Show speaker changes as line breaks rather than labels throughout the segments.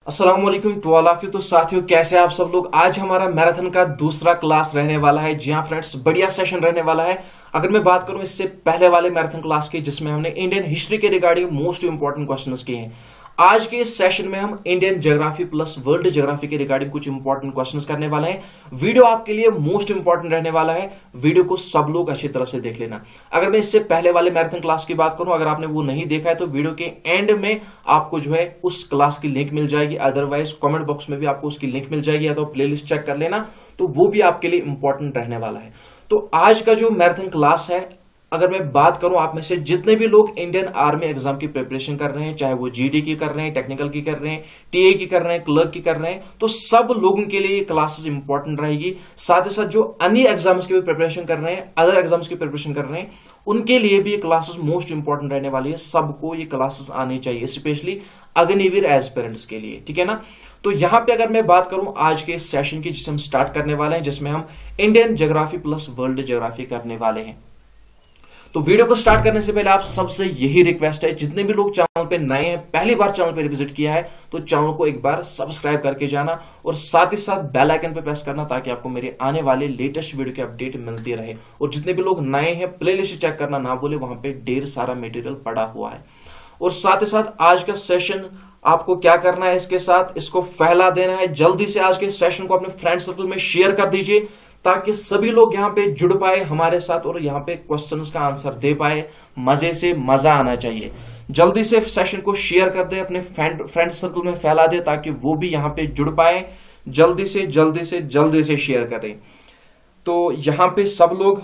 अस्सलाम वालेकुम to all of you. तो साथियों, कैसे आप सब लोग। आज हमारा मैराथन का दूसरा क्लास रहने वाला है। जी हाँ फ्रेंड्स, बढ़िया सेशन रहने वाला है। अगर मैं बात करूं इससे पहले वाले मैराथन क्लास की, जिसमें हमने इंडियन हिस्ट्री के रिगार्डिंग मोस्ट इंपॉर्टेंट क्वेश्चंस किए हैं, आज के इस सेशन में हम Indian geography plus world geography के रिगार्डिंग कुछ इंपॉर्टेंट क्वेश्चंस करने वाले हैं। वीडियो आपके लिए मोस्ट इंपॉर्टेंट रहने वाला है। वीडियो को सब लोग अच्छी तरह से देख लेना। अगर मैं इससे पहले वाले मैराथन क्लास की बात करूं, अगर आपने वो नहीं देखा है तो वीडियो के एंड में आपको जो है उस क्लास की लिंक मिल जाएगी। अदरवाइज कमेंट बॉक्स में भी आपको उसकी लिंक मिल जाएगी, या तो प्लेलिस्ट चेक कर लेना, तो वो भी आपके लिए इंपॉर्टेंट रहने वाला है। तो आज का जो मैराथन क्लास है, अगर मैं बात करूं, आप में से जितने भी लोग इंडियन आर्मी एग्जाम की प्रिपरेशन कर रहे हैं, चाहे वो जीडी की कर रहे हैं, टेक्निकल की कर रहे हैं, टीए की कर रहे हैं, क्लर्क की कर रहे हैं, तो सब लोगों के लिए ये क्लासेस इंपॉर्टेंट रहेगी। साथ ही साथ जो अन्य एग्जाम्स की भी प्रिपरेशन कर रहे हैं, अदर एग्जाम्स की प्रिपरेशन कर रहे हैं, उनके लिए भी ये क्लासेस मोस्ट इंपॉर्टेंट रहने वाली है। सबको ये क्लासेस आनी चाहिए, स्पेशली अग्निवीर एस्पिरेंट्स के लिए, ठीक है ना। तो यहां पे अगर मैं बात करूं आज के इस सेशन की, जिसे हम स्टार्ट करने वाले हैं, जिसमें हम Indian geography plus world geography करने वाले हैं। तो वीडियो को स्टार्ट करने से पहले आप सबसे यही रिक्वेस्ट है, जितने भी लोग चैनल पे नए हैं, पहली बार चैनल पे विजिट किया है, तो चैनल को एक बार सब्सक्राइब करके जाना और साथ ही साथ बेल आइकन पे प्रेस करना, ताकि आपको मेरे आने वाले लेटेस्ट वीडियो की अपडेट मिलती रहे। और जितने भी लोग नए हैं, प्लेलिस्ट चेक करना ना भूले, वहां पे ढेर सारा मटेरियल पड़ा हुआ है। और साथ ही साथ आज का सेशन आपको क्या करना है, इसके साथ इसको फैला देना है। जल्दी से आज के सेशन को अपने फ्रेंड सर्कल में शेयर कर दीजिए, ताकि सभी लोग यहाँ पे जुड़ पाए हमारे साथ और यहाँ पे क्वेश्चंस का आंसर दे पाए। मजे से मजा आना चाहिए। जल्दी से सेशन को शेयर कर दे, अपने फ्रेंड सर्कल में फैला दे, ताकि वो भी यहाँ पे जुड़ पाए। जल्दी से शेयर करें। तो यहाँ पे सब लोग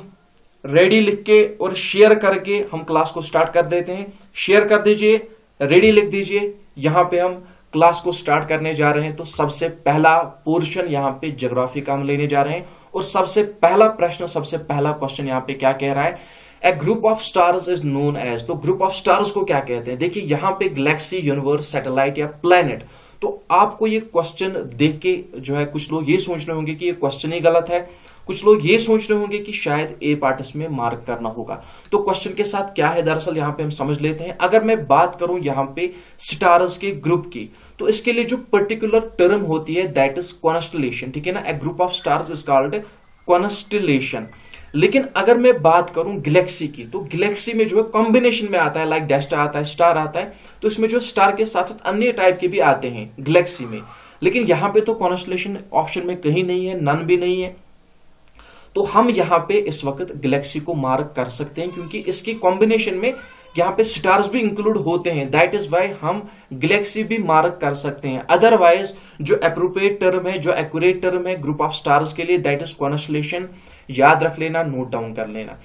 रेडी लिख के और शेयर करके हम क्लास को स्टार्ट कर देते हैं। शेयर कर दीजिए, रेडी लिख दीजिए। यहाँ पे हम क्लास को स्टार्ट करने जा रहे हैं। तो सबसे पहला पोर्शन यहाँ पे ज्योग्राफी का हम लेने जा रहे हैं, और सबसे पहला प्रश्न, सबसे पहला क्वेश्चन यहाँ पे क्या कह रहा है, a group of stars is known as. तो ग्रुप ऑफ स्टार्स को क्या कहते हैं। देखिए यहाँ पे गैलेक्सी, यूनिवर्स, सैटेलाइट या प्लैनेट। तो आपको ये क्वेश्चन देख के जो है, कुछ लोग ये सोच रहे होंगे कि ये क्वेश्चन ही गलत है, कुछ लोग ये सोच रहे होंगे कि शायद ए पार्ट इसमें मार्क करना होगा। तो क्वेश्चन के साथ क्या है दरअसल, यहां पे हम समझ लेते हैं। अगर मैं बात करूं यहां पे स्टार्स के ग्रुप की, तो इसके लिए जो पर्टिकुलर टर्म होती है, दैट इज कॉन्स्टलेशन, ठीक है ना। A group of stars is called constellation. लेकिन अगर मैं बात करूं गैलेक्सी की, तो गैलेक्सी में जो है कॉम्बिनेशन में आता है, लाइक डेस्टा आता है, स्टार आता है। तो इसमें जो स्टार के साथ साथ अन्य टाइप के भी आते हैं गैलेक्सी में। लेकिन यहां पे तो कॉन्स्टलेशन ऑप्शन में कहीं नहीं है, नन भी नहीं है। तो हम यहां पे इस वक्त गैलेक्सी को मार्क कर सकते हैं, क्योंकि इसकी कॉम्बिनेशन में यहां पे स्टार्स भी इंक्लूड होते हैं। दैट इज वाई हम गैलेक्सी भी मार्क कर सकते हैं। अदरवाइज जो एप्रोप्रिएट टर्म है, जो एक्यूरेट टर्म है ग्रुप ऑफ स्टार्स के लिए, दैट इज कॉन्स्टलेशन। याद रख लेना, नोट डाउन कर लेना।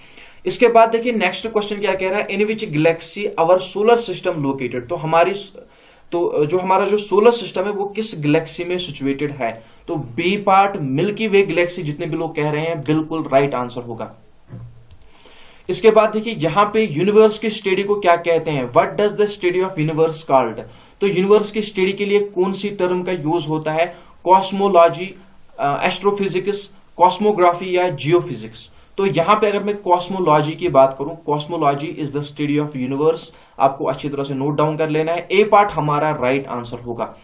इसके बाद देखिए नेक्स्ट क्वेश्चन क्या कह रहा है, in which galaxy our solar system located. तो जो हमारा जो सोलर सिस्टम है वो किस गैलेक्सी में सिचुएटेड है। तो बी पार्ट, मिल्की वे गैलेक्सी, जितने भी लोग कह रहे हैं, बिल्कुल राइट आंसर होगा। इसके बाद देखिए यहां पे यूनिवर्स की स्टडी को क्या कहते हैं, what does the study of universe called. तो यूनिवर्स की स्टडी के लिए कौन सी टर्म का यूज होता है, कॉस्मोलॉजी, एस्ट्रोफिजिक्स, कॉस्मोग्राफी या जियोफिजिक्स। तो यहां पे अगर मैं कॉस्मोलॉजी की बात करूं, cosmology is the study of universe. आपको अच्छी तरह से नोट डाउन कर लेना है। ए पार्ट हमारा राइट आंसर होगा।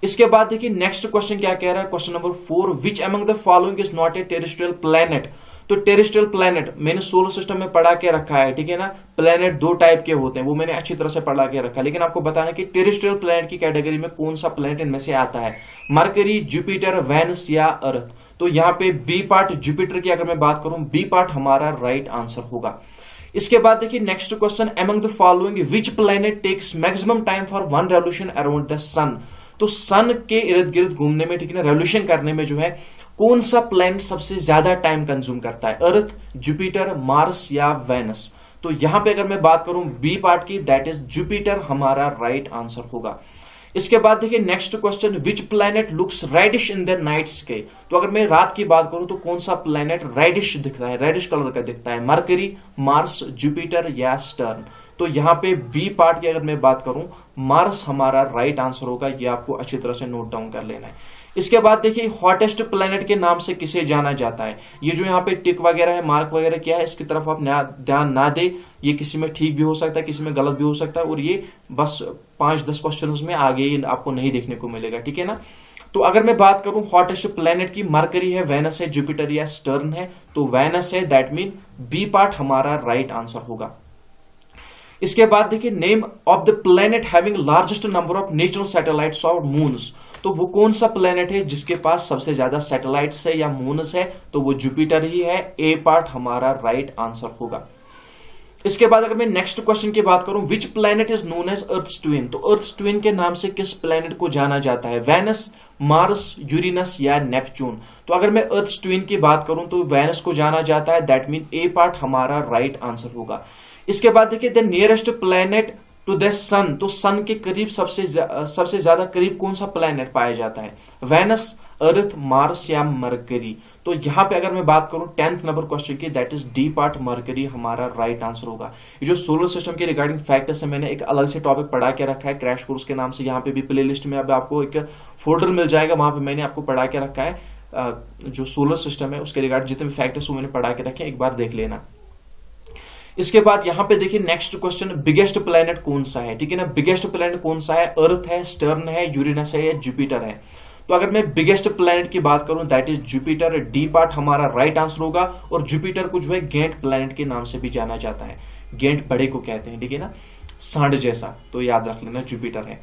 इसके बाद देखिए नेक्स्ट क्वेश्चन क्या कह रहा है, question number 4, which among the following is not a terrestrial planet. तो टेरेस्ट्रियल प्लैनेट मैंने सोलर सिस्टम में पढ़ा के रखा है, ठीक है ना। प्लैनेट दो टाइप के होते हैं, वो मैंने अच्छी तरह से पढ़ा के रखा है। लेकिन आपको बताना कि टेरेस्ट्रियल प्लैनेट की कैटेगरी में कौन सा प्लैनेट इनमें से आता है, मरकरी, जुपिटर, वेनस या अर्थ। तो यहाँ पे बी पार्ट जुपिटर की अगर मैं बात करूं, बी पार्ट हमारा राइट आंसर होगा। इसके बाद देखिए next question, among the following which planet takes maximum time for one revolution around the sun. तो सन के इर्द गिर्द घूमने में, ठीक है ना, रेवोल्यूशन करने में जो है कौन सा प्लैनेट सबसे ज्यादा टाइम कंज्यूम करता है, अर्थ, जुपिटर, मार्स या वेनस। तो यहां पे अगर मैं बात करूं बी पार्ट की, दैट इज जुपिटर हमारा राइट आंसर होगा। इसके बाद देखिए next question, which planet looks reddish in the night sky. तो अगर मैं रात की बात करूं तो कौन सा प्लैनेट रेडिश दिखता है, रेडिश कलर का दिखता है, मरकरी, मार्स, जुपिटर या सटर्न। तो यहाँ पे बी पार्ट की अगर मैं बात करूं, मार्स हमारा राइट आंसर होगा। ये आपको अच्छी तरह से नोट डाउन कर लेना है। इसके बाद देखिए हॉटेस्ट प्लेनेट के नाम से किसे जाना जाता है। ये जो यहाँ पे टिक वगैरह है, मार्क वगैरह क्या है, इसकी तरफ आप ध्यान ना दे। ये किसी में ठीक भी हो सकता है, किसी में गलत भी हो सकता है, और ये बस 5-10 क्वेश्चंस में आगे आपको नहीं देखने को मिलेगा, ठीक है ना। तो अगर मैं बात करूं हॉटेस्ट प्लेनेट की, मरकरी है, वेनस है, जुपिटर या सटर्न है, तो वेनस है, दैट मीन बी पार्ट हमारा राइट आंसर होगा। इसके बाद देखिए name of the planet having largest number of natural satellites और मून्स। तो वो कौन सा प्लेनेट है जिसके पास सबसे ज्यादा सैटेलाइट्स है या मून्स है, तो वो जुपिटर ही है। ए पार्ट हमारा राइट आंसर होगा। इसके बाद अगर मैं नेक्स्ट क्वेश्चन की बात करूं, which planet is known as earth's twin. तो अर्थ्स ट्विन के नाम से किस प्लेनेट को जाना जाता है, वेनस, मार्स, यूरेनस या नेपच्यून। तो अगर मैं अर्थ्स ट्विन की बात करूं तो वेनस को जाना जाता है, दैट मीन ए पार्ट हमारा राइट आंसर होगा। इसके बाद देखिए the nearest planet to the sun. तो सन के करीब सबसे ज्यादा करीब कौन सा प्लेनेट पाया जाता है, वेनस, अर्थ, मार्स या मरकरी। तो यहां पे अगर मैं बात करूं 10th नंबर क्वेश्चन की, that is D part mercury हमारा राइट आंसर होगा। ये जो सोलर सिस्टम के रिगार्डिंग फैक्टर्स है, मैंने एक अलग से टॉपिक पढ़ा के रखा है क्रैश कोर्स के नाम से। यहाँ पे भी प्ले लिस्ट में अब आपको एक फोल्डर मिल जाएगा, वहां पे मैंने आपको पढ़ा के रखा है जो सोलर सिस्टम है उसके रिगार्डिंग जितने भी फैक्टर्स मैंने पढ़ा के रखे, एक बार देख लेना। इसके बाद यहां पे देखिए नेक्स्ट क्वेश्चन, बिगेस्ट प्लेनेट कौन सा है, ठीक है ना। बिगेस्ट प्लेनेट कौन सा है, अर्थ है, सटर्न है, यूरेनस है या जुपिटर है। तो अगर मैं बिगेस्ट प्लेनेट की बात करूं, that is Jupiter. D part हमारा राइट आंसर होगा। और जुपिटर को जो है गेंट प्लेनेट के नाम से भी जाना जाता है। गेंट बड़े को कहते हैं, ठीक है ना, सांड जैसा, तो याद रख लेना जुपिटर है।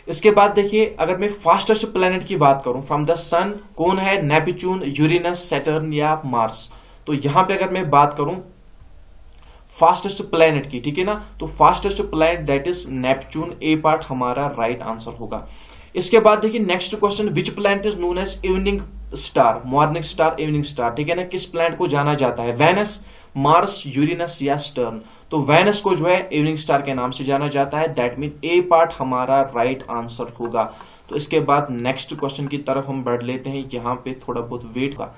इसके बाद देखिए अगर मैं फास्टेस्ट प्लेनेट की बात करूं फ्रॉम द सन, कौन है, नेपच्यून, यूरेनस, सैटर्न या मार्स। तो यहां पे अगर मैं बात करूं फास्टेस्ट प्लेनेट की, ठीक है ना, तो fastest planet that is Neptune. A part हमारा राइट आंसर होगा। इसके बाद देखिए next question, which planet is known as evening star, morning star, evening star, ठीक है ना। किस प्लेनेट को जाना जाता है, वेनस, मार्स, यूरेनस या सटर्न। तो वेनस को जो है इवनिंग स्टार के नाम से जाना जाता है, दैट मीन ए पार्ट हमारा राइट आंसर होगा। तो इसके बाद नेक्स्ट क्वेश्चन की तरफ हम बढ़ लेते हैं, यहां पे थोड़ा बहुत वेट का।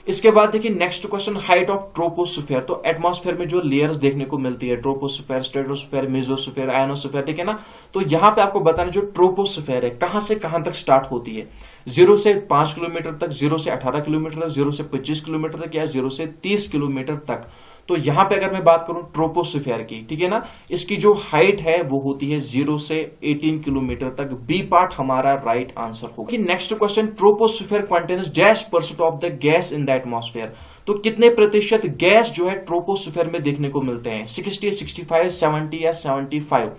इसके बाद देखिए next question, height of troposphere. तो एटमॉस्फेयर में जो लेयर्स देखने को मिलती है, ट्रोपोस्फेयर, स्ट्रेटोस्फेयर, मेसोस्फेयर, आयनोस्फेयर, ठीक है ना। तो यहां पे आपको बताना जो ट्रोपोस्फेयर है कहां से कहां तक स्टार्ट होती है, 0 से 5 किलोमीटर तक, 0 से 18 किलोमीटर तक, 0 से 25 किलोमीटर तक या 0 से 30 किलोमीटर तक। तो यहां पे अगर मैं बात करूं ट्रोपोस्फेयर की, ठीक है ना, इसकी जो हाइट है वो होती है 0 से 18 किलोमीटर तक। बी पार्ट हमारा राइट आंसर होगा। Next question, troposphere contains dash % of the gas in the atmosphere. तो कितने प्रतिशत गैस जो है ट्रोपोस्फेयर में देखने को मिलते हैं, 60, 65, 70 या 75।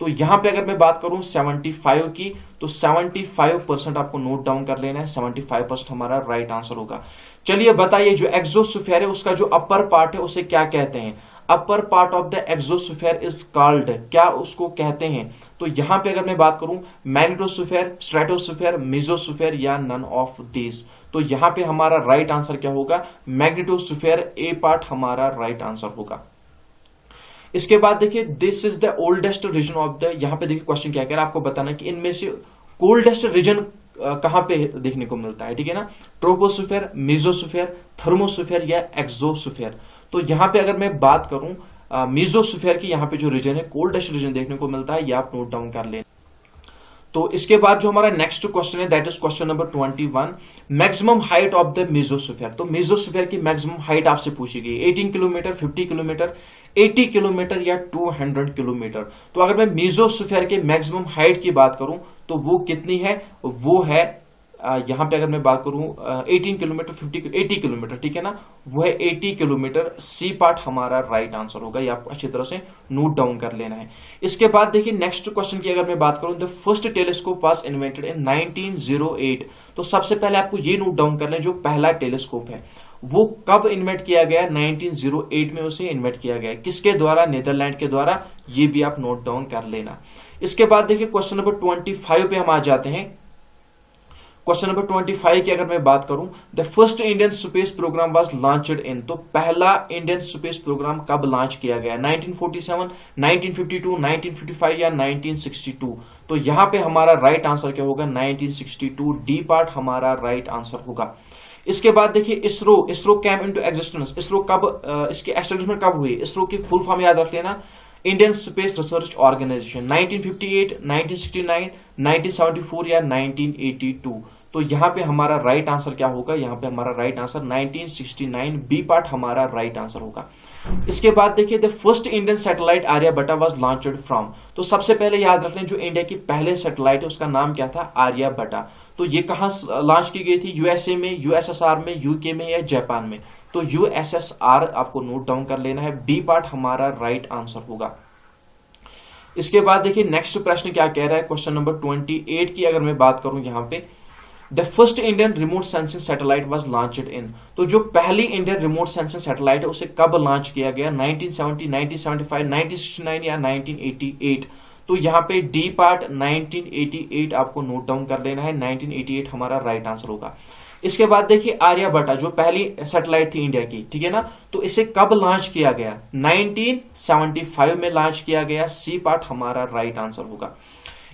तो यहां पे अगर मैं बात करूं 75 की, तो 75% आपको नोट डाउन कर लेना है, 75% हमारा राइट आंसर होगा। चलिए बताइए जो एक्सोस्फीयर है उसका जो अपर पार्ट है उसे क्या कहते हैं, upper part of the exosphere is called, क्या उसको कहते हैं। तो यहां पे अगर मैं बात करूं मैग्नेटोस्फीयर, स्ट्रेटोस्फीयर, मेसोस्फीयर या नन ऑफ दिस। तो यहां पे हमारा राइट आंसर क्या होगा, मैग्नेटोस्फीयर। ए पार्ट हमारा राइट आंसर होगा। इसके बाद देखिए this is the oldest region of the, यहां पे देखिए क्वेश्चन क्या कह रहा है, आपको बताना कि इनमें से कोल्डेस्ट रीजन कहां पे देखने को मिलता है, ठीक है ना, ट्रोपोस्फीयर, मेसोस्फीयर, थर्मोस्फीयर या एक्सोस्फीयर। तो यहां पे अगर मैं बात करूं मेसोस्फीयर की, यहां पे जो रीजन है कोल्डेस्ट रीजन देखने को मिलता है, ये आप नोट डाउन कर लें। तो इसके बाद जो हमारा नेक्स्ट क्वेश्चन है that is question number 21, maximum height of the mesosphere. तो मेसोस्फीयर की मैक्सिमम हाइट आपसे पूछी गई, 18 किलोमीटर, 50 किलोमीटर, 80 किलोमीटर या 200 किलोमीटर। तो अगर मैं मेसोस्फीयर के मैक्सिमम हाइट की बात करूं तो वो कितनी है, वो है यहां पे अगर मैं बात करूं 18 किलोमीटर, 80 किलोमीटर, ठीक है ना, वो है 80 किलोमीटर। सी पार्ट हमारा राइट आंसर होगा, ये आपको अच्छी तरह से नोट डाउन कर लेना है। इसके बाद देखिए नेक्स्ट क्वेश्चन की अगर मैं बात करूं, the first telescope was invented in 1908। तो सबसे पहले आपको ये नोट डाउन कर लें जो पहला टेलीस्कोप है वो कब इन्वेंट किया गया, 1908 में उसे इन्वेंट किया गया, किसके द्वारा, नीदरलैंड के द्वारा, ये भी आप नोट डाउन कर लेना। इसके बाद देखिए क्वेश्चन नंबर 25 पे हम आ जाते हैं। क्वेश्चन नंबर 25 की अगर मैं बात करूं, the first Indian space program was launched in. तो पहला इंडियन स्पेस प्रोग्राम कब लॉन्च किया गया, 1947, 1952, 1955 या 1962। तो यहां पे हमारा राइट आंसर क्या होगा, 1962। डी पार्ट हमारा राइट आंसर होगा। इसके बाद देखिए ISRO came into existence. ISRO कब, इसके एस्टेब्लिशमेंट कब हुई, इसरो की फुल फॉर्म याद रख लेना, इंडियन स्पेस रिसर्च ऑर्गेनाइजेशन 1958, 1969, 1974 या 1982। तो यहां पे हमारा राइट आंसर क्या होगा, यहां पे हमारा राइट आंसर 1969 बी पार्ट हमारा राइट आंसर होगा। इसके बाद देखिए the first Indian satellite Aryabhata was launched from. तो सबसे पहले याद रख लें जो इंडिया की पहले सैटेलाइट है उसका नाम क्या था, आर्यभट्टा। तो ये कहां लॉन्च की गई थी, यूएसए में, यूएसएसआर में, यूके में या जापान में। तो यूएसएसआर आपको नोट डाउन कर लेना है, बी पार्ट हमारा राइट आंसर होगा। इसके बाद देखिए नेक्स्ट प्रश्न क्या कह रहा है, क्वेश्चन नंबर 28 की अगर मैं बात करूं यहां पे, the first Indian remote sensing satellite was launched in. तो जो पहली इंडियन रिमोट सेंसिंग सैटेलाइट है उसे कब लॉन्च किया गया, 1970, 1975, 1969 या 1988। तो यहाँ पे डी पार्ट 1988 आपको नोट डाउन कर लेना है, 1988 हमारा राइट आंसर होगा। इसके बाद देखिए आर्यभट्टा जो पहली सैटेलाइट थी इंडिया की, ठीक है ना, तो इसे कब लॉन्च किया गया, 1975 में लॉन्च किया गया, सी पार्ट हमारा राइट आंसर होगा।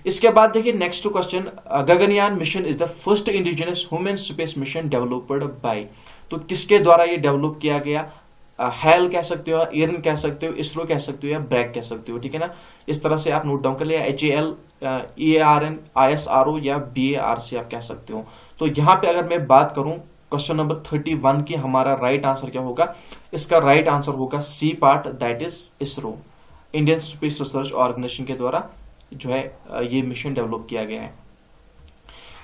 इसके बाद देखिए next question, Gaganyaan mission is the first indigenous human space mission developed by. तो किसके द्वारा ये डेवलप किया गया, हेल कह सकते हो, एरन कह सकते हो, इसरो कह सकते हो या ब्रैक कह सकते हो, ठीक है ना। इस तरह से आप नोट डाउन कर लिया, HAL, EARN, ISRO या BARC आप कह सकते हो। तो यहां पे अगर मैं बात करूं क्वेश्चन नंबर 31 की, हमारा राइट आंसर क्या होगा, इसका राइट आंसर होगा C part, that is ISRO, Indian Space Research Organisation के द्वारा जो है ये मिशन डेवलप किया गया है।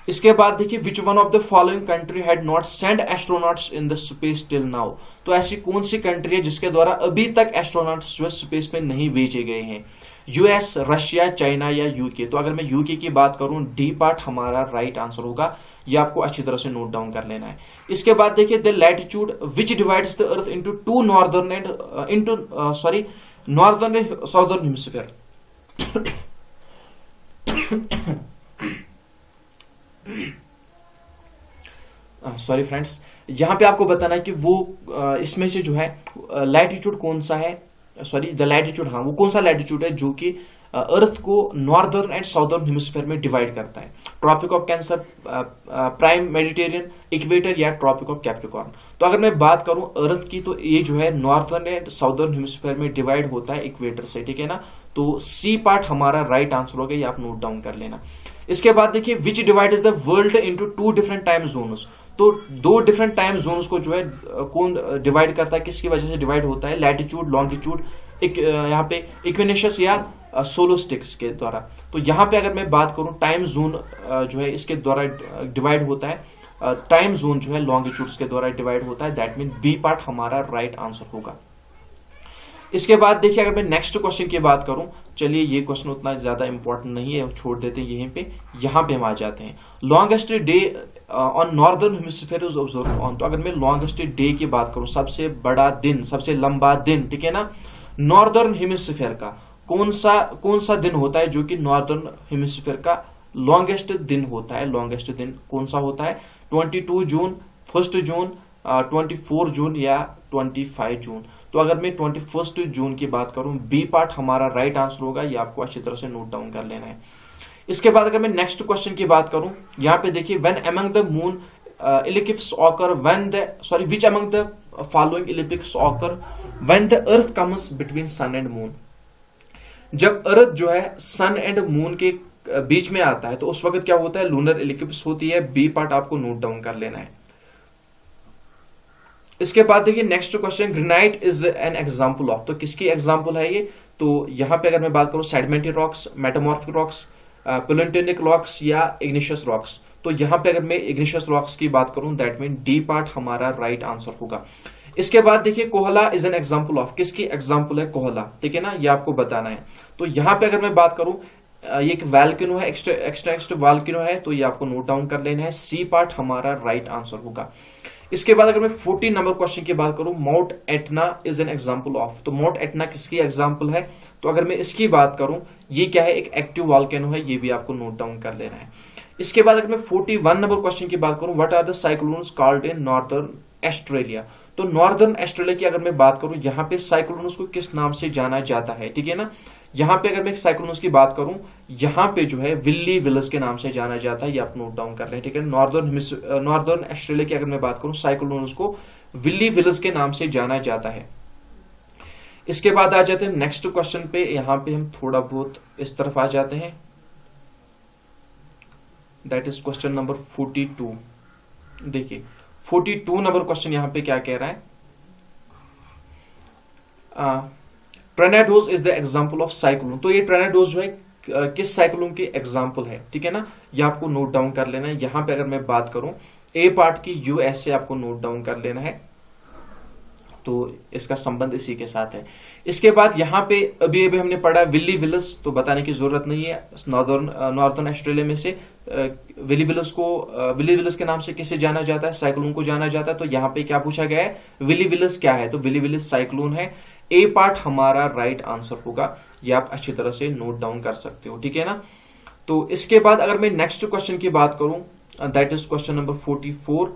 इसके बाद देखिए which one of the following country had not send astronauts in the space till now. तो ऐसी कौन सी कंट्री है जिसके द्वारा अभी तक एस्ट्रोनॉट्स जो है स्पेस में नहीं भेजे गए हैं, यूएस, रशिया, चाइना या यूके। तो अगर मैं यूके की बात करूं, डी पार्ट हमारा राइट आंसर होगा, ये आपको अच्छी तरह से नोट डाउन कर लेना है। इसके बाद देखिए the latitude which divides the earth into two northern and northern and southern hemisphere. Sorry friends, यहां पे आपको बताना है कि वो इसमें से जो है लैटिट्यूड कौन सा है, सॉरी द लैटिट्यूड, हाँ वो कौन सा लैटिट्यूड है जो कि अर्थ को नॉर्दर्न एंड साउदर्न हेमिस्फीयर में डिवाइड करता है, Tropic of Cancer, prime Mediterranean, equator या ट्रॉपिक ऑफ कैप्रिकॉर्न। तो अगर मैं बात करूं अर्थ की, तो ये जो है नॉर्दर्न एंड साउदर्न हेमिस्फीयर में डिवाइड होता है इक्वेटर से, ठीक है ना। तो सी पार्ट हमारा राइट आंसर होगा, ये आप नोट डाउन कर लेना। इसके बाद देखिए विच divides the world into two different time zones. तो दो डिफरेंट टाइम जोन्स को जो है कौन डिवाइड करता है, किसकी वजह से डिवाइड होता है, लैटिट्यूड, लॉन्गिट्यूड, यहाँ पे इक्विनेशियस या सोलोस्टिक्स के द्वारा। तो यहाँ पे अगर मैं बात करूं टाइम जोन जो है इसके द्वारा डिवाइड होता है, टाइम जोन जो है लॉन्गिट्यूड्स के द्वारा डिवाइड होता है, दैट मीन बी पार्ट हमारा राइट आंसर होगा। इसके बाद देखिए अगर मैं नेक्स्ट क्वेश्चन की बात करूं, चलिए ये क्वेश्चन उतना ज्यादा इंपॉर्टेंट नहीं है, छोड़ देते हैं यहीं पे। यहाँ पे हम आ जाते हैं, longest day on northern hemisphere is observe on. तो अगर मैं लॉन्गेस्ट डे की बात करूं, सबसे बड़ा दिन, सबसे लंबा दिन, ठीक है ना, नॉर्दर्न हेमिस्फीयर का कौन सा दिन होता है जो कि नॉर्दर्न हेमिस्फीयर का लॉन्गेस्ट दिन होता है, लॉन्गेस्ट दिन कौन सा होता है, 22 जून, 1 जून, 24 जून या 25 जून। तो अगर मैं 21 जून की बात करूं, बी पार्ट हमारा राइट आंसर होगा, ये आपको अच्छी तरह से नोट डाउन कर लेना है। इसके बाद अगर मैं नेक्स्ट क्वेश्चन की बात करूं, यहाँ पे देखिए when among the moon eclipse occur when the sorry which among the following eclipse occur when the earth comes between sun and moon. जब अर्थ जो है सन एंड मून के बीच में आता है तो उस वक्त क्या होता है, लूनर इलिप्स होती है, बी पार्ट आपको नोट डाउन कर लेना है। इसके बाद देखिए next question, granite is an example of. तो किसकी एग्जांपल है ये, तो यहां पे अगर मैं बात करूं sedimentary rocks, metamorphic rocks, plutonic rocks या इग्निशियस रॉक्स। तो यहां पे अगर मैं इग्निशियस रॉक्स की बात करूं, दैट मीन डी पार्ट हमारा राइट आंसर होगा। इसके बाद देखिए Kohla is an example of, किसकी एग्जांपल है, कोहला, ठीक है ना, ये आपको बताना है। तो यहां पे अगर मैं बात करूं, ये एक वॉल्केनो है, एक्सटेंस्ट वॉल्केनो है, तो ये आपको नोट डाउन कर लेना है, सी पार्ट हमारा राइट आंसर होगा। इसके बाद अगर मैं 14 नंबर क्वेश्चन की बात करूं, mount Etna is an example of. तो माउंट एटना किसकी एग्जांपल है, तो अगर मैं इसकी बात करूं, ये क्या है, एक एक्टिव वॉल्केनो है, ये भी आपको नोट डाउन कर लेना है। इसके बाद अगर मैं 41 नंबर क्वेश्चन की बात करूं, what are the cyclones called in northern Australia. तो नॉर्दर्न ऑस्ट्रेलिया की अगर मैं बात करूं, यहाँ पे साइक्लोन्स को किस नाम से जाना जाता है, ठीक है ना। यहाँ पे अगर मैं साइक्लोन्स की बात करूं, यहाँ पे जो है विल्ली विलस के नाम से जाना जाता है, ये आप नोट डाउन कर रहे हैं, ठीक है। नॉर्दर्न ऑस्ट्रेलिया की अगर मैं बात करूं, साइक्लोन्स को विल्ली विलस के नाम से जाना जाता है। इसके बाद आ जाते हैं नेक्स्ट क्वेश्चन पे। यहां पे हम थोड़ा बहुत इस तरफ आ जाते हैं, दैट इज क्वेश्चन नंबर 42। देखिए 42 नंबर क्वेश्चन यहां पे क्या कह रहा है, tornadoes is the example of cyclone. तो ये ट्रेनाडोज जो है किस साइक्लोन की एग्जाम्पल है, ठीक है ना, ये आपको नोट डाउन कर लेना है। यहां पे अगर मैं बात करूं ए पार्ट की यूएसए आपको नोट डाउन कर लेना है, तो इसका संबंध इसी के साथ है। इसके बाद यहां पे अभी अभी हमने पढ़ा विली विलिस, तो बताने की जरूरत नहीं है। नॉर्दर्न ऑस्ट्रेलिया में से विली विलिस के नाम से किसे जाना जाता है, साइक्लोन को जाना जाता है। तो यहां पे क्या पूछा गया है, विली विलिस क्या है, तो विली विलिस साइक्लोन है। ए पार्ट हमारा राइट आंसर होगा, ये आप अच्छी तरह से नोट डाउन कर सकते हो, ठीक है ना। तो इसके बाद अगर मैं नेक्स्ट क्वेश्चन की बात करूं, that is question number 44।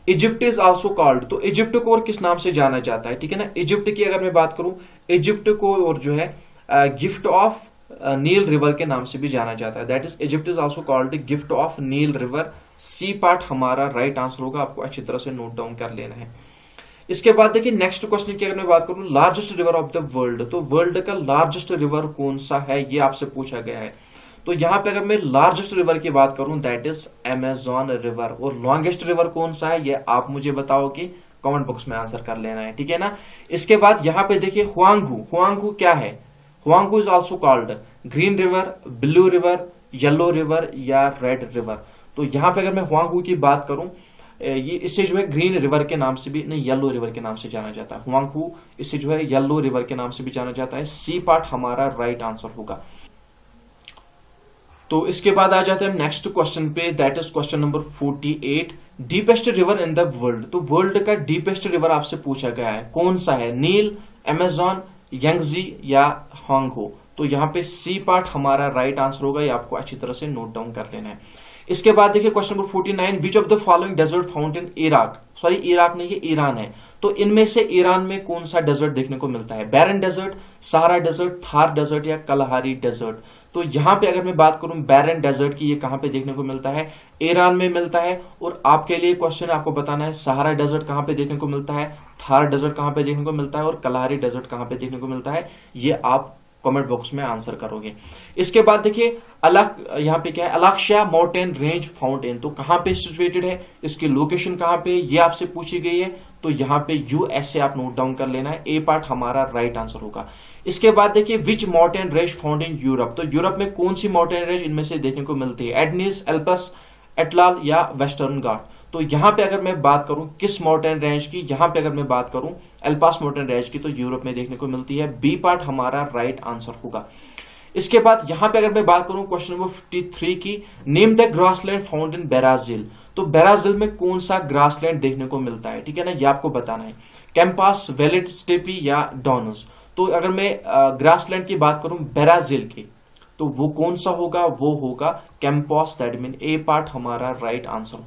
Egypt is also called, तो इजिप्ट को और किस नाम से जाना जाता है, ठीक है ना। इजिप्ट की अगर मैं बात करूं, इजिप्ट को और जो है गिफ्ट ऑफ नील रिवर के नाम से भी जाना जाता है, that is Egypt is also called gift of Nile river. C part हमारा राइट आंसर होगा, आपको अच्छी तरह से नोट डाउन कर लेना है। इसके बाद देखिए नेक्स्ट क्वेश्चन की अगर मैं बात करूं, largest river of the world, तो वर्ल्ड का लार्जेस्ट रिवर कौन सा है, ये आपसे पूछा गया है। तो यहां पे अगर मैं लार्जेस्ट रिवर की बात करूं, दैट इज अमेजॉन रिवर। और लॉन्गेस्ट रिवर कौन सा है, ये आप मुझे बताओगे, कमेंट बॉक्स में आंसर कर लेना है, ठीक है ना। इसके बाद यहां पे देखिए हुआंगहू क्या है, Huang He is also called green river, blue river, yellow river या रेड रिवर। तो यहां पे अगर मैं हुआंगहू की बात करूं, ये इससे जो है ग्रीन रिवर के नाम से भी नहीं, येलो रिवर के नाम से जाना जाता है। हुआंगहू इससे जो है येलो रिवर के नाम से भी जाना जाता है। सी पार्ट हमारा राइट आंसर होगा। तो इसके बाद आ जाते हैं नेक्स्ट क्वेश्चन पे, that is question number 48। Deepest river in the world, तो वर्ल्ड का डीपेस्ट रिवर आपसे पूछा गया है, कौन सा है, नील, अमेजॉन, यंगजी या हांगहो। तो यहाँ पे सी पार्ट हमारा राइट आंसर होगा, ये आपको अच्छी तरह से नोट डाउन कर लेना है। इसके बाद देखिए question number 49, which of the following desert found in Iraq, sorry Iraq नहीं, ये ईरान है। तो इनमें से ईरान में कौन सा डेजर्ट देखने को मिलता है, barren desert, Sahara desert, Thar desert या कलहारी डेजर्ट। तो यहां पे अगर मैं बात करूं बैरन डेजर्ट की, ये कहां पे देखने को मिलता है, ईरान में मिलता है। और आपके लिए क्वेश्चन आपको बताना है सहारा डेजर्ट कहां पे देखने को मिलता है, थार डेजर्ट कहां पे देखने को मिलता है और कलहारी डेजर्ट कहां पे देखने को मिलता है, ये आप कमेंट बॉक्स में आंसर करोगे। इसके बाद देखिए यहाँ पे क्या है, अलाक्शा माउंटेन रेंज फाउंटेन, तो कहां पे सिचुएटेड है, इसकी लोकेशन कहां पे, ये आपसे पूछी गई है। तो यहाँ पे यूएसए आप नोट डाउन कर लेना है, ए पार्ट हमारा राइट आंसर होगा। इसके बाद देखिए which mountain range found in Europe, तो यूरोप में कौन सी माउंटेन रेंज इनमें से देखने को मिलती है, एडनीस, एल्पस, एटलाल या वेस्टर्न घाट। तो यहां पे अगर मैं बात करूं किस माउंटेन रेंज की, यहां पे अगर मैं बात करूं एल्पास माउंटेन रेंज की, तो यूरोप में देखने को मिलती है, बी पार्ट हमारा राइट आंसर होगा। इसके बाद यहां पे अगर मैं बात करूं क्वेश्चन नंबर 53 की, name the grassland found in Brazil, तो ब्राजील में कौन सा ग्रासलैंड देखने को मिलता है, ठीक है ना, ये आपको बताना है, कैंपास, वेलिड, स्टेपी या डोनस। तो अगर मैं ग्रासलैंड की बात करूं ब्राजील की, तो वो कौन सा होगा, वो होगा campos, that mean A part हमारा राइट आंसर।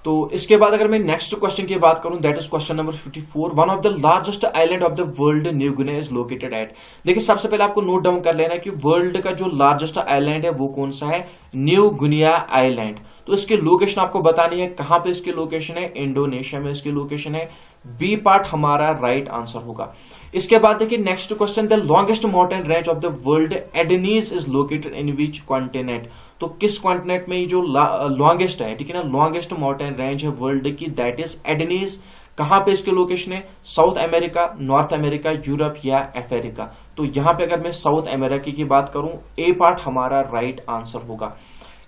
तो इसके बाद अगर मैं नेक्स्ट क्वेश्चन की बात करूं, that is question number 54, one of the largest island of the world New Guinea is located at. देखिए सबसे पहले आपको नोट डाउन कर लेना है कि वर्ल्ड का जो लार्जेस्ट आइलैंड है वो कौन सा है, न्यू गुनिया आइलैंड। तो इसकी लोकेशन आपको बतानी है, कहां पे इसकी लोकेशन है, इंडोनेशिया में इसकी लोकेशन है, बी पार्ट हमारा राइट आंसर होगा। इसके बाद देखिए next question, the longest mountain range of the world एडेनीज is located in which continent, तो किस कॉन्टिनेंट में ये जो लॉन्गेस्ट है, ठीक है ना, लॉन्गेस्ट माउंटेन रेंज है वर्ल्ड की, दैट इज एडेनीज। कहां पे इसकी लोकेशन है, south America, north America, Europe या अफ्रीका। तो यहां पे अगर मैं साउथ अमेरिका की बात करूं, ए पार्ट हमारा राइट आंसर होगा।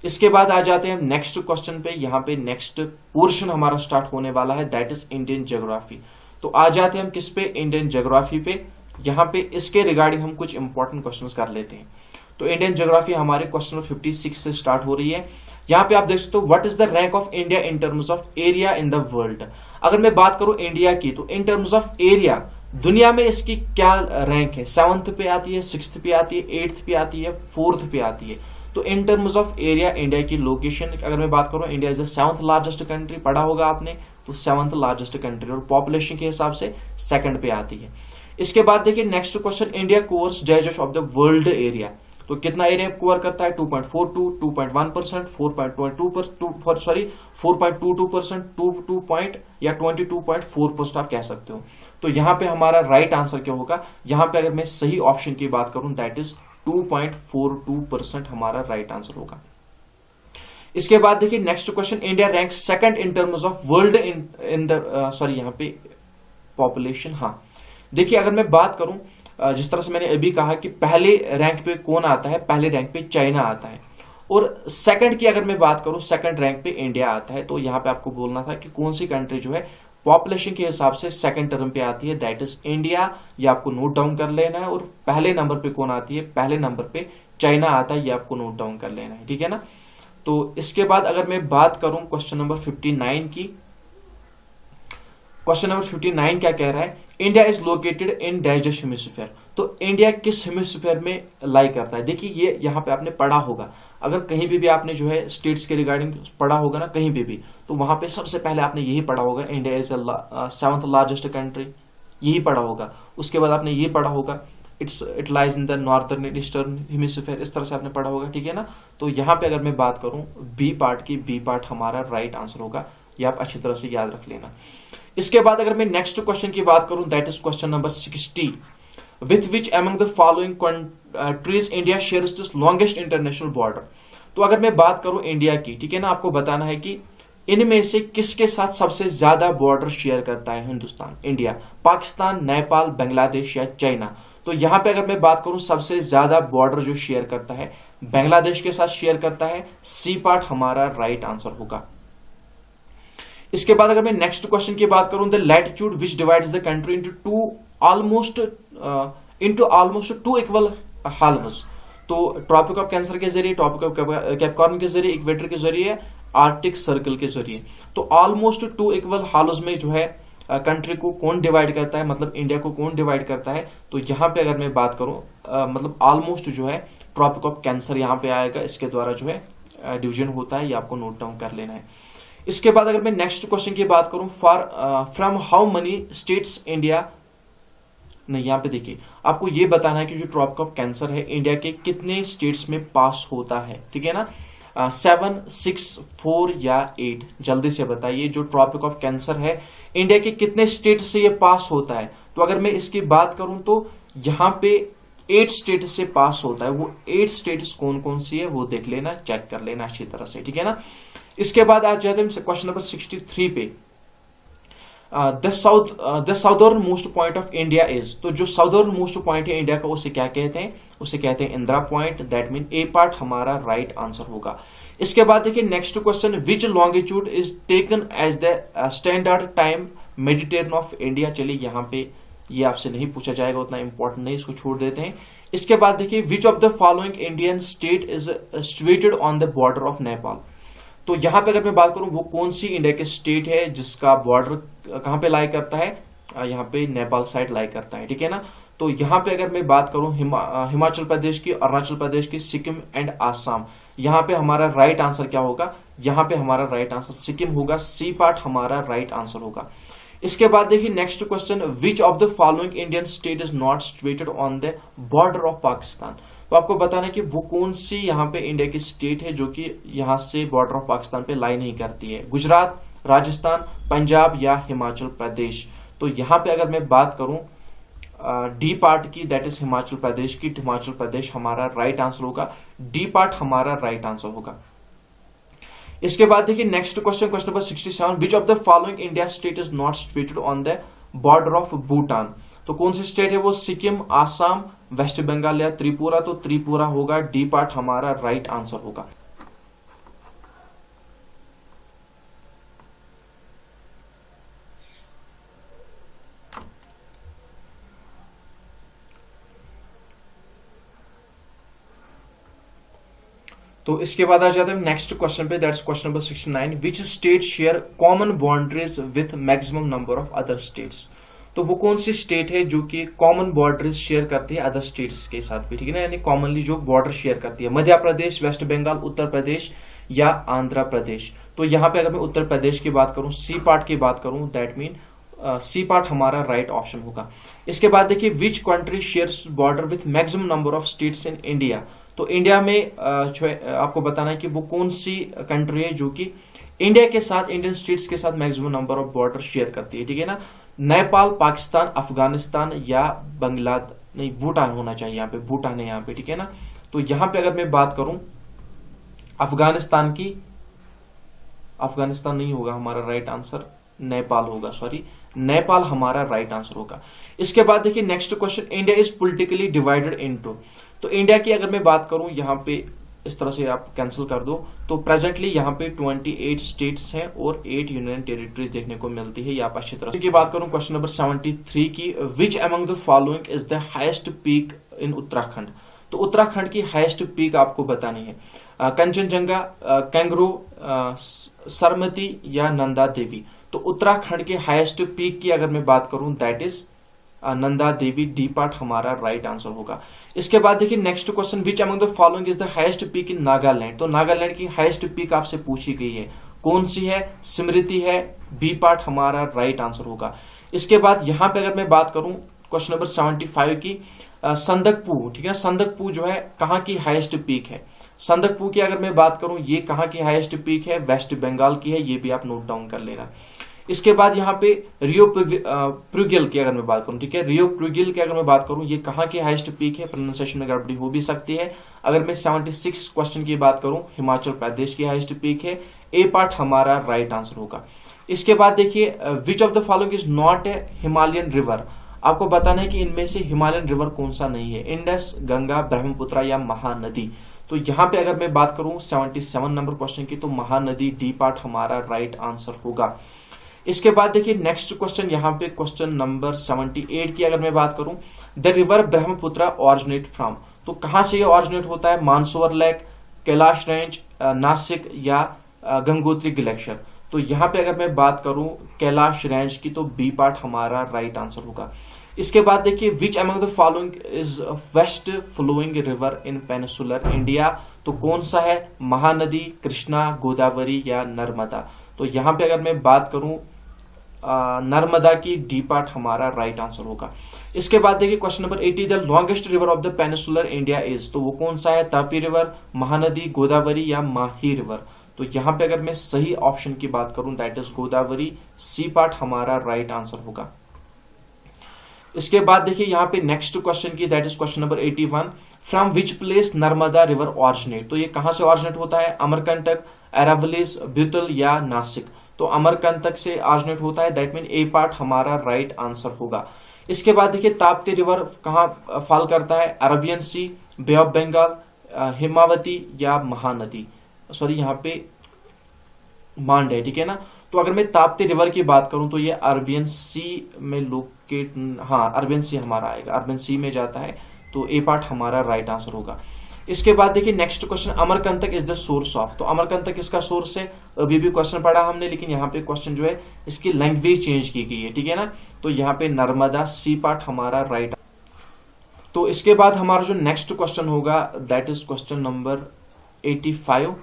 इसके बाद आ जाते हैं नेक्स्ट क्वेश्चन पे, यहाँ पे नेक्स्ट पोर्शन हमारा स्टार्ट होने वाला है, दैट इज इंडियन ज्योग्राफी। तो आ जाते हैं हम किस पे, इंडियन ज्योग्राफी पे। यहाँ पे इसके रिगार्डिंग हम कुछ इंपॉर्टेंट क्वेश्चंस कर लेते हैं। तो इंडियन ज्योग्राफी हमारे क्वेश्चन 56 से स्टार्ट हो रही है। यहाँ पे आप देख सकते हो, what is the rank of India in terms of area in the world. अगर मैं बात करूं इंडिया की, तो इन टर्म्स ऑफ एरिया दुनिया में इसकी क्या रैंक है, 7th पे आती है, 6th पे आती है, 8th पे आती है, 4th पे आती है। तो in terms of area India की लोकेशन अगर मैं बात करूं, India is the 7th largest country, पढ़ा होगा आपने, तो 7th लार्जेस्ट कंट्री, और पॉपुलेशन के हिसाब से 2nd पे आती है। इसके बाद देखिए next question, India covers just of the world area. तो कितना एरिया कवर करता है? 2.42, 2.1%, 4.22%, सॉरी 4.22%, 22.4% आप कह सकते हो। तो यहाँ पे हमारा राइट आंसर क्या होगा? यहाँ पे अगर मैं सही ऑप्शन की बात करूं दैट इज 2.42% हमारा राइट आंसर होगा। इसके बाद देखिए next question, India rank second in terms of world in the sorry यहाँ पे पॉपुलेशन। हाँ देखिए अगर मैं बात करूं जिस तरह से मैंने अभी कहा कि पहले रैंक पे कौन आता है? पहले रैंक पे चाइना आता है, और सेकंड की अगर मैं बात करूं सेकंड रैंक पे इंडिया आता है। तो यहाँ पे आपको बोलना था कि कौन सी कंट्री जो है पॉपुलेशन के हिसाब से सेकंड टर्म पे आती है, दैट इज इंडिया। ये आपको नोट डाउन कर लेना है। और पहले नंबर पे कौन आती है? पहले नंबर पे चाइना आता है, ये आपको नोट डाउन कर लेना है, ठीक है ना। तो इसके बाद अगर मैं बात करूं क्वेश्चन नंबर 59 की, क्वेश्चन नंबर 59 क्या कह रहा है? India is located in dash hemisphere. तो इंडिया किस हेमिस्फीयर में लाई करता है? देखिए ये यहाँ पे आपने पढ़ा होगा, अगर कहीं पे भी आपने जो है स्टेट्स के रिगार्डिंग पढ़ा होगा ना कहीं पे भी, तो वहां पे सबसे पहले आपने यही पढ़ा होगा, India is 7th largest country, यही पढ़ा होगा। उसके बाद आपने ये पढ़ा होगा it lies in the northern eastern hemisphere, इस तरह से आपने पढ़ा होगा, ठीक है ना। तो यहाँ पे अगर मैं बात करूं बी पार्ट की, बी पार्ट हमारा राइट आंसर होगा, ये आप अच्छी तरह से याद रख लेना। इसके बाद अगर मैं नेक्स्ट क्वेश्चन की बात करूं that is question number 60, with which among the following countries India shares this longest international border. तो अगर मैं बात करूं इंडिया की, ठीक है ना, आपको बताना है कि इनमें से किसके साथ सबसे ज्यादा बॉर्डर शेयर करता है हिंदुस्तान, इंडिया, पाकिस्तान, नेपाल, बांग्लादेश या चाइना। तो यहां पे अगर मैं बात करूं सबसे ज्यादा बॉर्डर जो शेयर करता है बांग्लादेश के साथ शेयर करता है, सी पार्ट हमारा राइट आंसर होगा। इसके बाद अगर मैं नेक्स्ट क्वेश्चन की बात करूं, the latitude which divides the country into almost two equal halves. तो ट्रॉपिक ऑफ कैंसर के जरिए, ट्रॉपिक ऑफ कैप्रिकॉर्न के जरिए, इक्वेटर के जरिए, आर्कटिक सर्कल के जरिए। तो ऑलमोस्ट टू इक्वल हाल्व्स में जो है कंट्री को कौन डिवाइड करता है, मतलब इंडिया को कौन डिवाइड करता है? तो यहां पे अगर मैं बात करूं मतलब ऑलमोस्ट जो है ट्रॉपिक ऑफ कैंसर यहां पे आएगा, इसके द्वारा जो है डिवीजन होता है, ये आपको नोट डाउन कर लेना है। इसके बाद अगर मैं नेक्स्ट क्वेश्चन की बात करूं, from how many states India, नहीं यहाँ पे देखिए आपको ये बताना है कि जो ट्रॉपिक ऑफ कैंसर है इंडिया के कितने स्टेट्स में पास होता है, ठीक है ना। 7, 6, 4 या 8, जल्दी से बताइए जो ट्रॉपिक ऑफ कैंसर है इंडिया के कितने स्टेट से ये पास होता है। तो अगर मैं इसकी बात करूं तो यहाँ पे 8 स्टेट से पास होता है। वो 8 स्टेट्स कौन कौन सी है वो देख लेना, चेक कर लेना अच्छी तरह से, ठीक है ना। इसके बाद आज जाते हैं क्वेश्चन नंबर 63 पे, the southern most point of India is. तो जो साउदर्न मोस्ट पॉइंट है इंडिया का उसे क्या कहते हैं? उसे कहते हैं Indira point, that mean A part हमारा राइट आंसर होगा। इसके बाद देखिए next question, which longitude is taken as the standard time Mediterranean of India. चलिए यहाँ पे ये आपसे नहीं पूछा जाएगा, उतना इंपॉर्टेंट नहीं, इसको छोड़ देते हैं। इसके बाद देखिए विच of the following Indian state is situated on the border of Nepal. तो यहां पे अगर मैं बात करूं वो कौन सी इंडिया के स्टेट है जिसका बॉर्डर कहां पे लाई करता है? यहाँ पे नेपाल साइड लाई करता है, ठीक है ना। तो यहाँ पे अगर मैं बात करूं हिमाचल प्रदेश की, अरुणाचल प्रदेश की, सिक्किम एंड आसाम। यहाँ पे हमारा राइट आंसर क्या होगा? यहाँ पे हमारा राइट आंसर सिक्किम होगा, सी पार्ट हमारा राइट आंसर होगा। इसके बाद देखिए next question, which of the following Indian state is not situated on the border of Pakistan. तो आपको बताना है कि वो कौन सी यहाँ पे इंडिया की स्टेट है जो कि यहाँ से बॉर्डर ऑफ पाकिस्तान पे लाई नहीं करती है, गुजरात, राजस्थान, पंजाब या हिमाचल प्रदेश। तो यहाँ पे अगर मैं बात करूं डी पार्ट की, दैट इज हिमाचल प्रदेश की, हिमाचल प्रदेश हमारा राइट आंसर होगा, डी पार्ट हमारा राइट आंसर होगा। इसके बाद देखिए next question, question number 67, which of the following India state is not situated on the border of Bhutan. तो कौन सी स्टेट है वो? सिक्किम, आसाम, वेस्ट बंगाल या त्रिपुरा। तो त्रिपुरा होगा, डी पार्ट हमारा राइट आंसर होगा। तो इसके बाद आ जाते हैं नेक्स्ट क्वेश्चन पे, that's question number 69, which state share common boundaries with maximum number of other states. तो वो कौन सी स्टेट है जो कि कॉमन बॉर्डर्स शेयर करती है अदर स्टेट्स के साथ भी, ठीक है ना, यानी कॉमनली जो बॉर्डर शेयर करती है? मध्य प्रदेश, वेस्ट बंगाल, उत्तर प्रदेश या आंध्र प्रदेश। तो यहाँ पे अगर मैं उत्तर प्रदेश की बात करूं, सी पार्ट की बात करूं, दैट मीन सी पार्ट हमारा राइट ऑप्शन होगा। इसके बाद देखिए which country shares border with maximum number of states in India. तो इंडिया में जो है आपको बताना है कि वो कौन सी कंट्री है जो कि इंडिया के साथ, इंडियन स्टेट्स के साथ maximum number of border share करती है, ठीक है ना। नेपाल, पाकिस्तान, अफगानिस्तान या बांग्लादेश, नहीं भूटान होना चाहिए यहाँ पे, भूटान है यहाँ पे, ठीक है ना। तो यहाँ पे अगर मैं बात करूं अफगानिस्तान की, अफगानिस्तान नहीं होगा हमारा राइट आंसर, नेपाल होगा, सॉरी नेपाल हमारा राइट आंसर होगा। इसके बाद देखिए next question, India is politically divided into. तो इंडिया की अगर मैं बात करूं यहाँ पे इस तरह से आप कैंसिल कर दो, तो प्रेजेंटली यहाँ पे 28 स्टेट्स हैं और 8 यूनियन टेरिटरीज देखने को मिलती है। आप अच्छी तरह से बात करूं क्वेश्चन नंबर 73 की, विच among the following is the highest peak in Uttarakhand. तो उत्तराखंड की हाईएस्ट पीक आपको बतानी है, कंचनजंगा, कैंगरू, सरमती या नंदा देवी। तो उत्तराखंड के हाईएस्ट पीक की अगर मैं बात करूं that is Nanda Devi, D part हमारा राइट आंसर होगा। इसके बाद देखिए next question, which among the following is the highest peak in Nagaland. तो नागालैंड की हाईएस्ट पीक आपसे पूछी गई है, कौन सी है, स्मृति है, बी पार्ट हमारा राइट आंसर होगा। इसके बाद यहां पे अगर मैं बात करूं क्वेश्चन नंबर 75 की, संदकपू, ठीक है, संदकपू जो है कहां की हाईएस्ट पीक है। संदकपू की अगर मैं बात करूं ये कहां की हाईएस्ट पीक है, वेस्ट बंगाल की है, ये भी आप नोट डाउन कर लेना। इसके बाद यहाँ पे रियो प्रूगिल की अगर मैं बात करूं, ठीक है, रियो प्रूगिल की अगर मैं बात करूं ये कहां की हाईएस्ट पीक है, प्रोनाउंसिएशन में गड़बड़ी हो भी सकती है। अगर मैं 76 क्वेश्चन की बात करूं, हिमाचल प्रदेश की हाईएस्ट पीक है, ए पार्ट हमारा राइट आंसर होगा। इसके बाद देखिए विच of the following is not a Himalayan river. आपको बताना है कि इनमें से हिमालयन रिवर कौन सा नहीं है, इंडस, गंगा, ब्रह्मपुत्र या महानदी। तो यहां पे अगर मैं बात करूं 77 नंबर क्वेश्चन की, तो महानदी, डी पार्ट हमारा राइट आंसर होगा। इसके बाद देखिए नेक्स्ट क्वेश्चन, यहाँ पे क्वेश्चन नंबर 78 की अगर मैं बात करूं, the river Brahmaputra originate from. तो कहां से ये ऑरिजिनेट होता है, मानसरोवर लेक, कैलाश रेंज, नासिक या गंगोत्री ग्लेशियर। तो यहाँ पे अगर मैं बात करूं कैलाश रेंज की, तो बी पार्ट हमारा राइट आंसर होगा। इसके बाद देखिए which among the following is west flowing river in peninsular India. तो कौन सा है, महानदी, कृष्णा, गोदावरी या नर्मदा। तो यहां पे अगर मैं बात करूं नर्मदा की, डी पार्ट हमारा राइट आंसर होगा। इसके बाद देखिए question number 80, the longest river of the peninsular India is. तो वो कौन सा है, तापी रिवर, महानदी, गोदावरी या माही रिवर। तो यहां पे अगर मैं सही ऑप्शन की बात करूं that is Godavari, C part हमारा राइट आंसर होगा। इसके बाद देखिए यहाँ पे नेक्स्ट क्वेश्चन की, that is question number 81, from which place Narmada river originate. तो ये कहां से ऑरिजिनेट होता है, अमरकंटक, अरावलीज, ब्यूतल या नासिक। तो अमरकंटक से ऑरिजिनेट होता है, दैट मीन ए पार्ट हमारा राइट आंसर होगा। इसके बाद देखिए ताप्ती रिवर कहां फॉल करता है, Arabian sea, bay of Bengal, Himavati या महानदी, सॉरी यहाँ पे मांड है, ठीक है ना। तो अगर मैं ताप्ती रिवर की बात करूं तो ये अरबियन सी में लोकेट, हाँ अरबियन सी हमारा आएगा, अरबियन सी में जाता है, तो ए पार्ट हमारा राइट आंसर होगा। इसके बाद देखिए next question, Amarkantak is the source of. तो अमरकंटक इसका सोर्स है, अभी भी क्वेश्चन पढ़ा हमने, लेकिन यहाँ पे क्वेश्चन जो है इसकी लैंग्वेज चेंज की गई है, ठीक है ना। तो यहाँ पे नर्मदा, सी पार्ट हमारा राइट। तो इसके बाद हमारा जो नेक्स्ट क्वेश्चन होगा that is question number 85,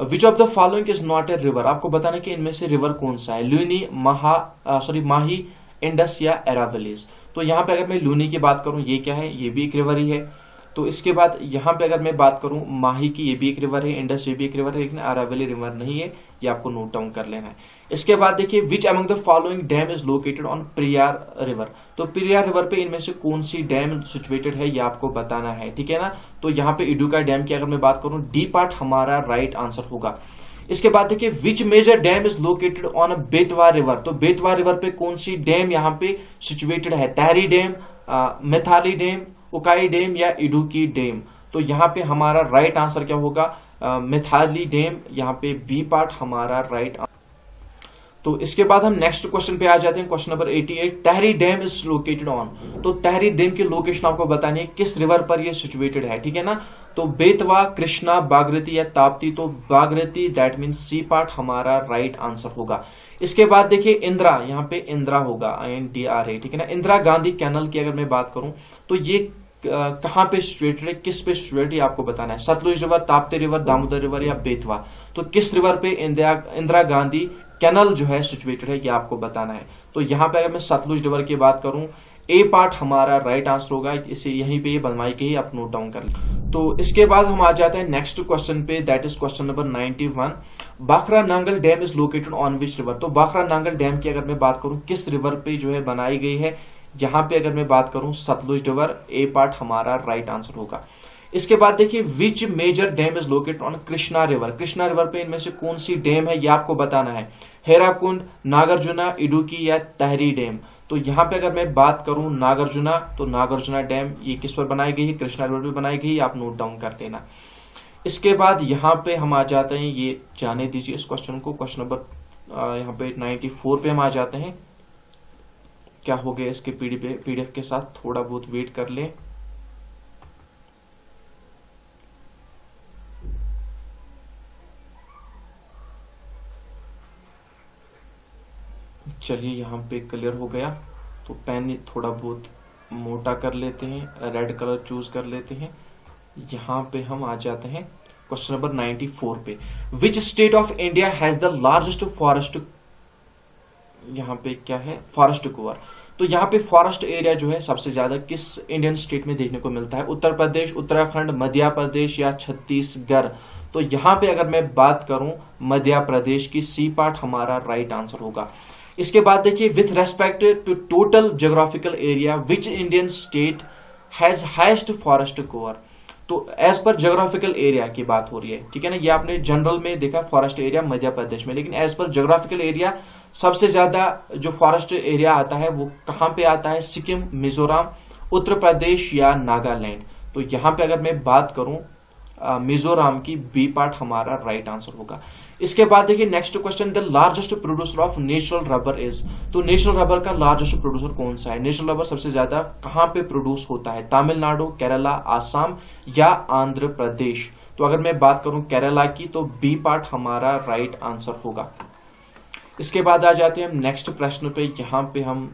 which of the following is not a river. आपको बताना कि इनमें से रिवर कौन सा है, लूनी, माही, इंडस या एरावलीज। तो यहाँ पे अगर मैं लूनी की बात करूं ये क्या है, ये भी एक रिवर ही है। तो इसके बाद यहाँ पे अगर मैं बात करूं माही की, ये भी एक रिवर है, इंडस ये भी एक रिवर है, लेकिन अरावली रिवर नहीं है, ये आपको नोट डाउन कर लेना है। इसके बाद देखिए which among the following dam is located on Periyar river. तो पेरियार रिवर पे इनमें से कौन सी डैम सिचुएटेड है, ये आपको बताना है, ठीक है ना। तो यहाँ पे इडुका डैम की अगर मैं बात करूं, डी पार्ट हमारा राइट आंसर होगा। इसके बाद देखिए which major dam is located on Betwa river. तो बेतवा रिवर पे कौन सी डैम यहाँ पे सिचुएटेड है, तहरी डैम, मैथाली डैम, उकाई डैम या इडुकी डैम। तो यहाँ पे हमारा राइट आंसर क्या होगा, मैथाली डैम, यहाँ पे बी पार्ट हमारा राइट। तो इसके बाद हम नेक्स्ट क्वेश्चन पे आ जाते हैं, question number 88, Tahri dam is located on. तो टहरी डैम की लोकेशन आपको बतानी है, किस रिवर पर ये सिचुएटेड है, ठीक है ना। तो बेतवा, कृष्णा, बागमती या ताप्ती। तो Bagmati, that mean C part हमारा राइट आंसर होगा। इसके बाद देखिए इंदिरा, यहाँ पे इंदिरा होगा, INDRA, ठीक है ना। इंदिरा गांधी कैनल की अगर मैं बात करूं तो ये कहां पे सिचुएटेड है, किस पे सिचुएटेड है आपको बताना है, Sutlej river, Tapti river, Damodar river या बेतवा। तो किस रिवर पे इंदिरा गांधी कैनल जो है सिचुएटेड है, ये आपको बताना है। तो यहाँ पे अगर मैं सतलुज रिवर की बात करूं, ए पार्ट हमारा राइट आंसर होगा। इसे यहीं पे ये बनवाई के ही आप नोट डाउन कर लें। तो इसके बाद हम आ जाते हैं नेक्स्ट क्वेश्चन पे, that is question number 91। Bhakra Nangal dam is located on which river. तो बाखरा नांगल डैम की अगर मैं बात करूं किस रिवर पे जो है बनाई गई है, यहाँ पे अगर मैं बात करूं सतलुज रिवर, ए पार्ट हमारा राइट आंसर होगा। इसके बाद देखिए which major dam is located on Krishna river. Krishna river पे इनमें से कौन सी डैम है ये आपको बताना है, हेराकुंड, नागार्जुना, इडुक्की या तहरी डैम। तो यहाँ पे अगर मैं बात करूं नागार्जुना, तो नागार्जुना डैम ये किस पर बनाई गई है, कृष्णा रिवर पे बनाई गई, आप नोट डाउन कर लेना। इसके बाद यहाँ पे हम आ जाते हैं, ये जाने दीजिए इस क्वेश्चन को, क्वेश्चन नंबर यहाँ पे 94 पे हम आ जाते हैं। क्या हो गया इसके पीडीएफ के साथ, थोड़ा बहुत वेट कर लें। चलिए यहाँ पे क्लियर हो गया। तो पेन थोड़ा बहुत मोटा कर लेते हैं, रेड कलर चूज कर लेते हैं। यहाँ पे हम आ जाते हैं क्वेश्चन नंबर 94 पे। Which state of India has the largest forest, यहाँ पे क्या है, फॉरेस्ट कवर। तो यहाँ पे फॉरेस्ट एरिया जो है सबसे ज्यादा किस इंडियन स्टेट में देखने को मिलता है, उत्तर प्रदेश, उत्तराखंड, मध्य प्रदेश या छत्तीसगढ़। तो यहाँ पे अगर मैं बात करूं मध्य प्रदेश की, सी पार्ट हमारा राइट आंसर होगा। इसके बाद देखिए with respect to total geographical area which Indian state has highest forest cover. तो एज पर ज्योग्राफिकल एरिया की बात हो रही है, ठीक है ना। ये आपने जनरल में देखा फॉरेस्ट एरिया मध्य प्रदेश में, लेकिन एज पर ज्योग्राफिकल एरिया सबसे ज्यादा जो फॉरेस्ट एरिया आता है वो कहां पे आता है, सिक्किम, मिजोरम, उत्तर प्रदेश या नागालैंड। तो यहां पे अगर मैं बात करूं मिजोरम की, बी पार्ट हमारा राइट आंसर होगा। इसके बाद देखिए next question, the largest producer of natural rubber is. तो नेचुरल रबर का लार्जेस्ट प्रोड्यूसर कौन सा है, नेचुरल रबर सबसे ज्यादा कहां पे प्रोड्यूस होता है, तमिलनाडु, केरला, आसाम या आंध्र प्रदेश। तो अगर मैं बात करूं केरला की, तो बी पार्ट हमारा राइट आंसर होगा। इसके बाद आ जाते हैं हम नेक्स्ट प्रश्न पे। यहाँ पे हम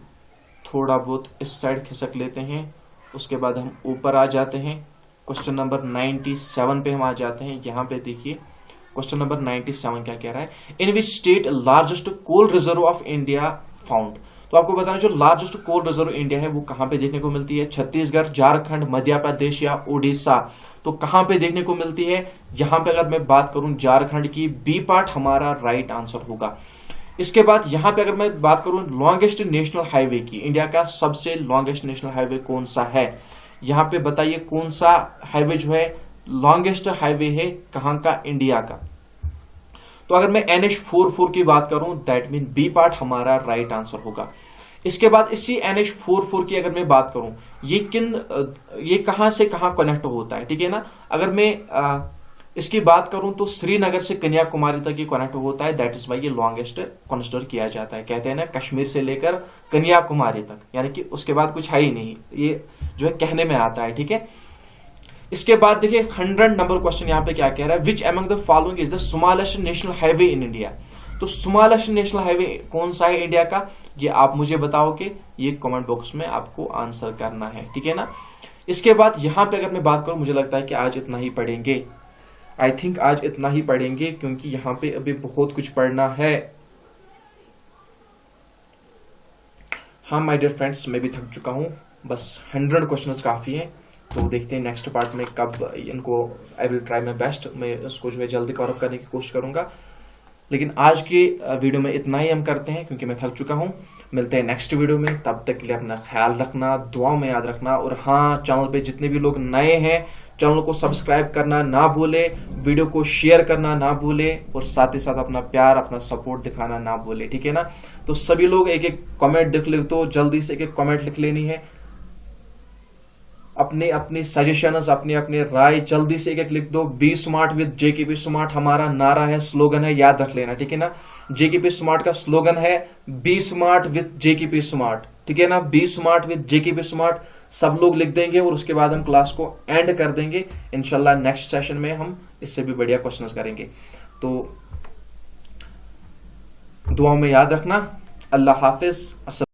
थोड़ा बहुत इस साइड खिसक लेते हैं, उसके बाद हम ऊपर आ जाते हैं। क्वेश्चन नंबर 97 पे हम आ जाते हैं। यहाँ पे देखिए क्वेश्चन नंबर 97 क्या कह रहा है, in which state largest coal reserve of India found. तो आपको बताना जो लार्जेस्ट कोल रिजर्व इंडिया है वो कहां पे देखने को मिलती है, छत्तीसगढ़, झारखंड, मध्य प्रदेश या उड़ीसा। तो कहां पे देखने को मिलती है, यहां पे अगर मैं बात करूं झारखंड की, बी पार्ट हमारा राइट आंसर होगा। इसके बाद यहां पे अगर मैं बात करूं लॉन्गेस्ट नेशनल हाईवे की, इंडिया का सबसे लॉन्गेस्ट नेशनल हाईवे कौन सा है, यहां पे बताइए कौन सा हाईवे जो है लॉन्गेस्ट हाईवे है, कहां का, इंडिया का। तो अगर मैं NH44 की बात करूं, दैट मीन बी पार्ट हमारा राइट आंसर होगा। इसके बाद इसी NH44 की अगर मैं बात करूं, ये कहां से कहां कनेक्ट होता है, ठीक है ना। अगर मैं इसकी बात करूं तो श्रीनगर से कन्याकुमारी तक ये कनेक्ट होता है, दैट इज वाई ये लॉन्गेस्ट कंसिडर किया जाता है। कहते हैं ना कश्मीर से लेकर कन्याकुमारी तक, यानी कि उसके बाद कुछ है ही नहीं, ये जो है कहने में आता है, ठीक है। इसके बाद देखिए 100 नंबर क्वेश्चन यहाँ पे क्या कह रहा है, विच among the following is the smallest national highway in India. तो स्मॉलेस्ट नेशनल हाईवे कौन सा है इंडिया का, ये आप मुझे बताओगे, ये कमेंट बॉक्स में आपको आंसर करना है, ठीक है ना। इसके बाद यहाँ पे अगर मैं बात करूं, मुझे लगता है कि आज इतना ही पढ़ेंगे, आई थिंक आज इतना ही पढ़ेंगे, क्योंकि यहाँ पे अभी बहुत कुछ पढ़ना है। हाँ माय डियर फ्रेंड्स, मैं भी थक चुका हूँ, बस 100 क्वेश्चंस काफी हैं। तो देखते हैं नेक्स्ट पार्ट में कब इनको, I will try my best, मैं इसको जो है जल्दी कवर अप करने की कोशिश करूंगा। लेकिन आज की वीडियो में इतना ही हम करते हैं, क्योंकि मैं थक चुका हूं। मिलते हैं नेक्स्ट वीडियो में, तब तक के लिए अपना ख्याल रखना, दुआओं में याद रखना। और हाँ, चैनल पे जितने भी लोग नए हैं, चैनल को सब्सक्राइब करना ना भूले, वीडियो को शेयर करना ना भूले, और साथ ही साथ अपना प्यार, अपना सपोर्ट दिखाना ना भूले, ठीक है ना। तो सभी लोग एक एक कमेंट लिख दो, जल्दी से एक एक कमेंट लिख लेनी है, अपने अपनी सजेशंस, अपने अपने राय जल्दी से एक एक लिख दो। Be smart with JKP smart हमारा नारा है, स्लोगन है, याद रख लेना, ठीक है ना। जेकेपी स्मार्ट का स्लोगन है be smart with JKP smart, ठीक है ना। Be smart with JKP smart सब लोग लिख देंगे, और उसके बाद हम क्लास को एंड कर देंगे। इंशाल्लाह नेक्स्ट सेशन में हम इससे भी बढ़िया क्वेश्चंस करेंगे। तो दुआओं में याद रखना। अल्लाह हाफिज।